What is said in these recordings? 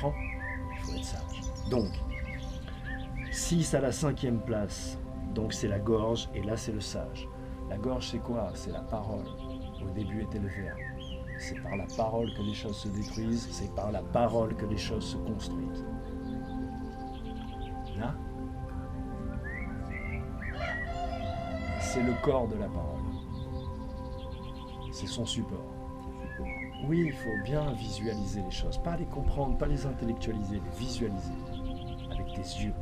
comprends? Il faut être sage. Donc, 6 à la 5e place, donc c'est la gorge, et là c'est le sage. La gorge c'est quoi? C'est la parole. Au début était le verbe. C'est par la parole que les choses se détruisent, c'est par la parole que les choses se construisent. Là, c'est le corps de la parole. C'est son support. Oui, il faut bien visualiser les choses, pas les comprendre, pas les intellectualiser, les visualiser avec tes yeux.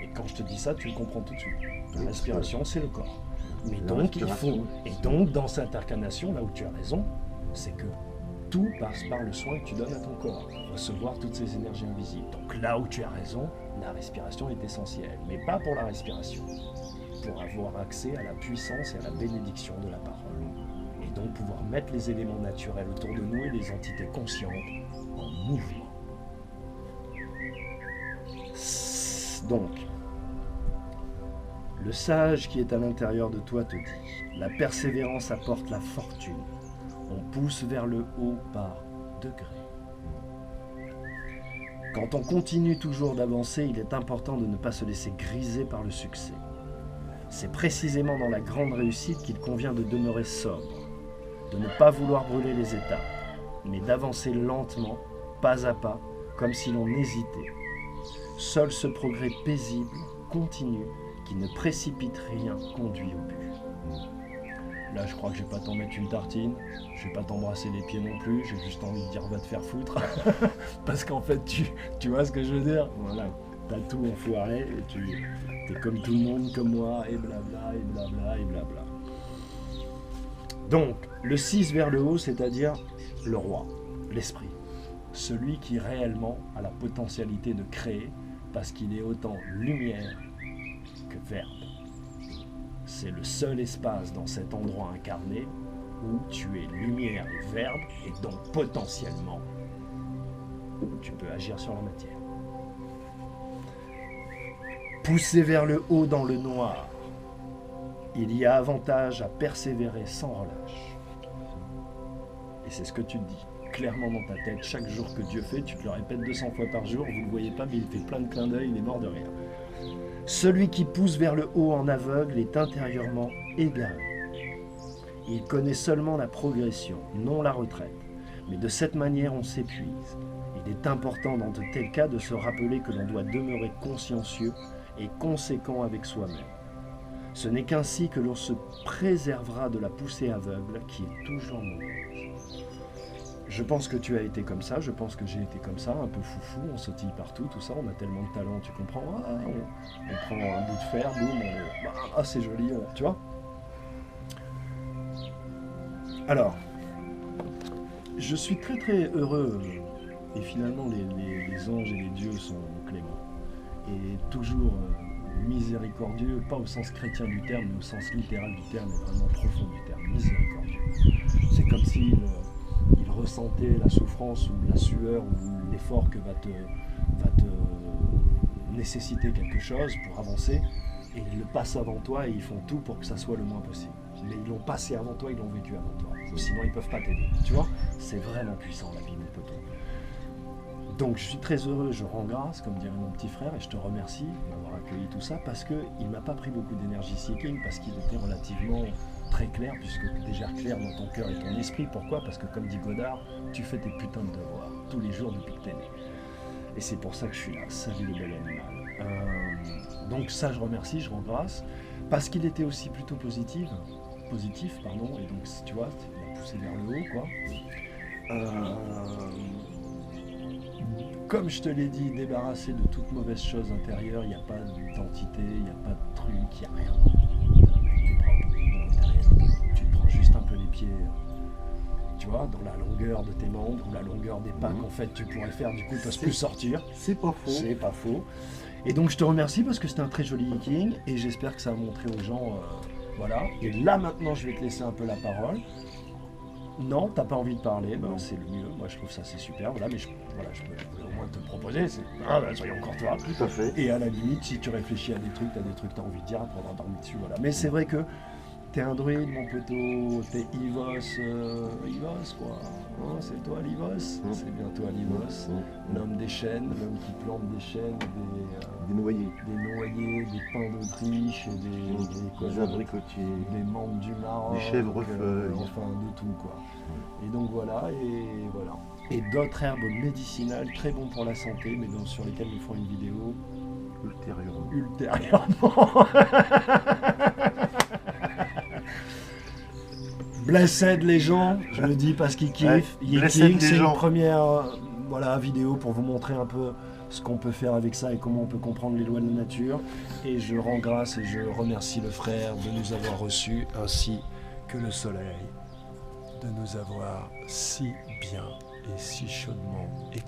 Et quand je te dis ça, tu le comprends tout de suite. La respiration, c'est le corps. Mais donc, il faut. Et donc, dans cette incarnation, là où tu as raison, c'est que tout passe par le soin que tu donnes à ton corps, recevoir toutes ces énergies invisibles. Donc là où tu as raison, la respiration est essentielle, mais pas pour la respiration, pour avoir accès à la puissance et à la bénédiction de la parole. Et donc pouvoir mettre les éléments naturels autour de nous et les entités conscientes en mouvement. Donc, le sage qui est à l'intérieur de toi te dit, la persévérance apporte la fortune. On pousse vers le haut par degrés. Quand on continue toujours d'avancer, il est important de ne pas se laisser griser par le succès. C'est précisément dans la grande réussite qu'il convient de demeurer sobre, de ne pas vouloir brûler les étapes, mais d'avancer lentement, pas à pas, comme si l'on hésitait. Seul ce progrès paisible, continu, qui ne précipite rien, conduit au but. Là, je crois que je vais pas t'en mettre une tartine, je vais pas t'embrasser les pieds non plus, j'ai juste envie de dire va te faire foutre. Parce qu'en fait, tu vois ce que je veux dire? Voilà, t'as tout enfoiré, et tu es comme tout le monde, comme moi, et blabla, et blabla, et blabla. Donc, le 6 vers le haut, c'est-à-dire le roi, l'esprit. Celui qui réellement a la potentialité de créer, parce qu'il est autant lumière que verbe. C'est le seul espace dans cet endroit incarné où tu es lumière et verbe, et donc potentiellement, tu peux agir sur la matière. Poussé vers le haut dans le noir, il y a avantage à persévérer sans relâche. Et c'est ce que tu te dis clairement dans ta tête. Chaque jour que Dieu fait, tu te le répètes 200 fois par jour, vous ne le voyez pas, mais il fait plein de clins d'œil, il est mort de rire. Celui qui pousse vers le haut en aveugle est intérieurement égaré. Il connaît seulement la progression, non la retraite. Mais de cette manière, on s'épuise. Il est important dans de tels cas de se rappeler que l'on doit demeurer consciencieux et conséquent avec soi-même. Ce n'est qu'ainsi que l'on se préservera de la poussée aveugle qui est toujours mauvaise. Je pense que tu as été comme ça, je pense que j'ai été comme ça, un peu foufou, on sautille partout, tout ça, on a tellement de talent, tu comprends? On prend un bout de fer, boum, c'est joli, tu vois? Alors, je suis très très heureux, et finalement les anges et les dieux sont cléments, et toujours miséricordieux, pas au sens chrétien du terme, mais au sens littéral du terme, et vraiment profond du terme, miséricordieux. C'est comme s'il ressentait la souffrance ou la sueur ou l'effort que va te nécessiter quelque chose pour avancer, et ils le passent avant toi et ils font tout pour que ça soit le moins possible. Mais ils l'ont passé avant toi, ils l'ont vécu avant toi. Sinon ils ne peuvent pas t'aider. Tu vois? C'est vraiment puissant la vie, mon poteau. Donc je suis très heureux, je rends grâce, comme dirait mon petit frère, et je te remercie d'avoir accueilli tout ça, parce qu'il ne m'a pas pris beaucoup d'énergie seeking, parce qu'il était relativement très clair, puisque déjà clair dans ton cœur et ton esprit. Pourquoi? Parce que comme dit Godard, tu fais tes putains de devoirs, tous les jours depuis que t'es né. Et c'est pour ça que je suis là, salut le bel animal. Donc ça je remercie, je rends grâce, parce qu'il était aussi plutôt positif, et donc tu vois, il m'a poussé vers le haut, quoi. Comme je te l'ai dit, débarrassé de toute mauvaise chose intérieure, il n'y a pas d'identité, il n'y a pas de truc, il n'y a rien. Tu te prends juste un peu les pieds, tu vois, dans la longueur de tes membres ou la longueur des pas qu'en fait tu pourrais faire, du coup tu n'oses plus sortir. C'est pas faux. C'est pas faux. Et donc je te remercie parce que c'était un très joli hiking et j'espère que ça a montré aux gens, voilà. Et là maintenant je vais te laisser un peu la parole. Non, t'as pas envie de parler, ben, c'est le mieux, moi je trouve ça c'est super, voilà, mais je peux au moins te proposer, soyons courtois. Tout à fait. Et à la limite, si tu réfléchis à des trucs, t'as des trucs que t'as envie de dire, après on va dormir dessus, voilà. Mais c'est vrai que T'es un druide, mon poteau, t'es Ivos, Ivos quoi. Hein, c'est toi l'Ivos, c'est bien toi l'Ivos. L'homme des chênes, l'homme qui plante des chênes, Des noyers, des noyers, des pins d'Autriche, des abricotiers, des membres du Maroc, des chèvrefeuilles. enfin de tout quoi. Et donc voilà, et d'autres herbes médicinales très bons pour la santé, mais sur lesquelles nous ferons une vidéo ultérieurement. Blessed les gens, je le dis parce qu'ils kiffent. C'est une première vidéo pour vous montrer un peu ce qu'on peut faire avec ça et comment on peut comprendre les lois de la nature. Et je rends grâce et je remercie le frère de nous avoir reçus, ainsi que le soleil, de nous avoir si bien et si chaudement